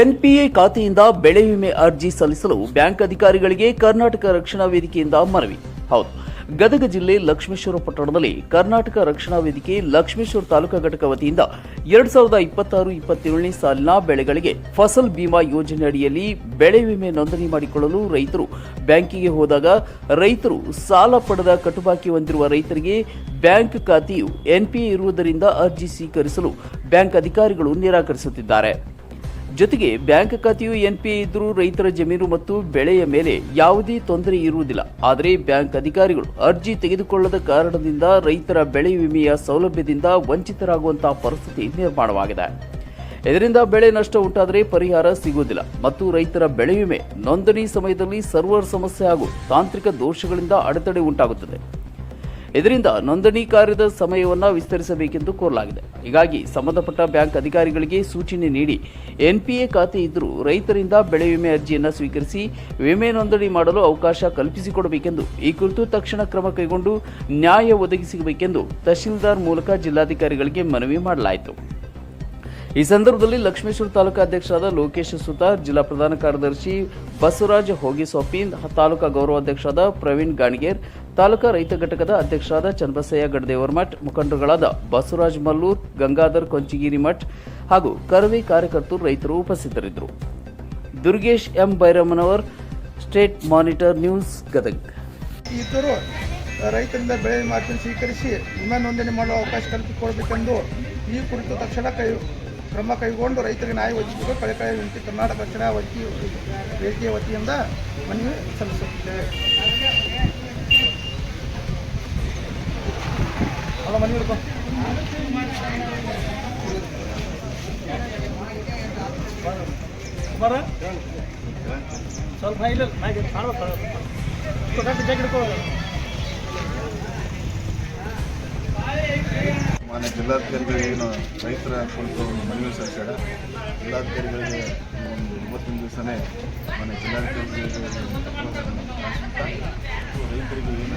NPA ಖಾತೆಯಿಂದ ಬೆಳೆ ವಿಮೆ ಅರ್ಜಿ ಸಲ್ಲಿಸಲು ಬ್ಯಾಂಕ್ ಅಧಿಕಾರಿಗಳಿಗೆ ಕರ್ನಾಟಕ ರಕ್ಷಣಾ ವೇದಿಕೆಯಿಂದ ಮನವಿ. ಹೌದು, ಗದಗ ಜಿಲ್ಲೆ ಲಕ್ಷ್ಮೇಶ್ವರ ಪಟ್ಟಣದಲ್ಲಿ ಕರ್ನಾಟಕ ರಕ್ಷಣಾ ವೇದಿಕೆ ಲಕ್ಷ್ಮೇಶ್ವರ ತಾಲೂಕಾ ಘಟಕ ವತಿಯಿಂದ 2026-27ನೇ ಸಾಲಿನ ಬೆಳೆಗಳಿಗೆ ಫಸಲ್ ಬಿಮಾ ಯೋಜನೆ ಅಡಿಯಲ್ಲಿ ಬೆಳೆ ವಿಮೆ ನೋಂದಣಿ ಮಾಡಿಕೊಳ್ಳಲು ರೈತರು ಬ್ಯಾಂಕಿಗೆ ಹೋದಾಗ ರೈತರು ಸಾಲ ಪಡೆದ ಕಟುಬಾಕಿ ಹೊಂದಿರುವ ರೈತರಿಗೆ ಬ್ಯಾಂಕ್ ಖಾತೆಯು ಎನ್ಪಿಎ ಇರುವುದರಿಂದ ಅರ್ಜಿ ಸ್ವೀಕರಿಸಲು ಬ್ಯಾಂಕ್ ಅಧಿಕಾರಿಗಳು ನಿರಾಕರಿಸುತ್ತಿದ್ದಾರೆ. ಜೊತೆಗೆ ಬ್ಯಾಂಕ್ ಖಾತೆಯು ಎನ್ಪಿಎ ಇದ್ದರೂ ರೈತರ ಜಮೀನು ಮತ್ತು ಬೆಳೆಯ ಮೇಲೆ ಯಾವುದೇ ತೊಂದರೆ ಇರುವುದಿಲ್ಲ. ಆದರೆ ಬ್ಯಾಂಕ್ ಅಧಿಕಾರಿಗಳು ಅರ್ಜಿ ತೆಗೆದುಕೊಳ್ಳದ ಕಾರಣದಿಂದ ರೈತರ ಬೆಳೆ ವಿಮೆಯ ಸೌಲಭ್ಯದಿಂದ ವಂಚಿತರಾಗುವಂತಹ ಪರಿಸ್ಥಿತಿ ನಿರ್ಮಾಣವಾಗಿದೆ. ಇದರಿಂದ ಬೆಳೆ ನಷ್ಟ ಉಂಟಾದರೆ ಪರಿಹಾರ ಸಿಗುವುದಿಲ್ಲ ಮತ್ತು ರೈತರ ಬೆಳೆ ವಿಮೆ ನೋಂದಣಿ ಸಮಯದಲ್ಲಿ ಸರ್ವರ್ ಸಮಸ್ಯೆ ಹಾಗೂ ತಾಂತ್ರಿಕ ದೋಷಗಳಿಂದ ಅಡೆತಡೆ ಉಂಟಾಗುತ್ತದೆ. ಇದರಿಂದ ನೋಂದಣಿ ಕಾರ್ಯದ ಸಮಯವನ್ನು ವಿಸ್ತರಿಸಬೇಕೆಂದು ಕೋರಲಾಗಿದೆ. ಹೀಗಾಗಿ ಸಂಬಂಧಪಟ್ಟ ಬ್ಯಾಂಕ್ ಅಧಿಕಾರಿಗಳಿಗೆ ಸೂಚನೆ ನೀಡಿ ಎನ್ಪಿಎ ಖಾತೆ ಇದ್ದರೂ ರೈತರಿಂದ ಬೆಳೆ ವಿಮೆ ಅರ್ಜಿಯನ್ನು ಸ್ವೀಕರಿಸಿ ವಿಮೆ ನೋಂದಣಿ ಮಾಡಲು ಅವಕಾಶ ಕಲ್ಪಿಸಿಕೊಡಬೇಕೆಂದು ಈ ಕುರಿತು ತಕ್ಷಣ ಕ್ರಮ ಕೈಗೊಂಡು ನ್ಯಾಯ ಒದಗಿಸಬೇಕೆಂದು ತಹಶೀಲ್ದಾರ್ ಮೂಲಕ ಜಿಲ್ಲಾಧಿಕಾರಿಗಳಿಗೆ ಮನವಿ ಮಾಡಲಾಯಿತು. ಈ ಸಂದರ್ಭದಲ್ಲಿ ಲಕ್ಷ್ಮೇಶ್ವರ ತಾಲೂಕಾ ಅಧ್ಯಕ್ಷರಾದ ಲೋಕೇಶ್ ಸುತಾರ್, ಜಿಲ್ಲಾ ಪ್ರಧಾನ ಕಾರ್ಯದರ್ಶಿ ಬಸವರಾಜ್ ಹೋಗಿಸೊಪ್ಪಿನ್, ತಾಲೂಕಾ ಗೌರವಾಧ್ಯಕ್ಷರಾದ ಪ್ರವೀಣ್ ಗಾಣಿಗೇರ್, ತಾಲೂಕಾ ರೈತ ಘಟಕದ ಅಧ್ಯಕ್ಷರಾದ ಚನ್ನಬಸಯ್ಯ ಗಡದೇವರಮಠ್, ಮುಖಂಡರುಗಳಾದ ಬಸವರಾಜ್ ಮಲ್ಲೂರ್, ಗಂಗಾಧರ್ ಕೊಂಚಿಗಿರಿ ಮಠ್ ಹಾಗೂ ಕರವೇ ಕಾರ್ಯಕರ್ತರು ರೈತರು ಉಪಸ್ಥಿತರಿದ್ದರು. Durgesh M Bairammanavar, state monitor news, Gadag. ಇದ್ದರೂ ರೈತರಿಂದ ಬೆಳೆ ವಿಮೆ ಸ್ವೀಕರಿಸಿ ವಿಮೆ ನೋಂದಣಿ ಮಾಡಲು ಅವಕಾಶ ಕಲ್ಪಿಸಿಕೊಡಬೇಕೆಂದು ಈ ಕುರಿತು ತಕ್ಷಣ ಕ್ರಮ ಕೈಗೊಂಡು ರೈತರಿಗೆ ನ್ಯಾಯ ಒದಗಿಸಲು ಕಳಕಳಿ ವಿನಂತಿ ಕರ್ನಾಟಕ ರಕ್ಷಣಾ ವೇದಿಕೆಯ ವತಿಯಿಂದ ಮನವಿ ಸಲ್ಲಿಸುತ್ತಿದ್ದೇವೆ. ಮನವಿ ಹಿಡ್ಕೊ. ಸ್ವಲ್ಪ ಮಾನ್ಯ ಜಿಲ್ಲಾಧಿಕಾರಿಗಳಿಗೆ ಏನು ರೈತರ ಕುರಿತು ಒಂದು ಮನವಿ ಸಲ್ಲಿಸ್ಯಾರ. ಜಿಲ್ಲಾಧಿಕಾರಿಗಳಿಗೆ ಒಂದು 30 ದಿವಸನೇ ಮಾನ್ಯ ಜಿಲ್ಲಾಧಿಕಾರಿಗಳಿಗೆ ರೈತರಿಗೆ ಏನು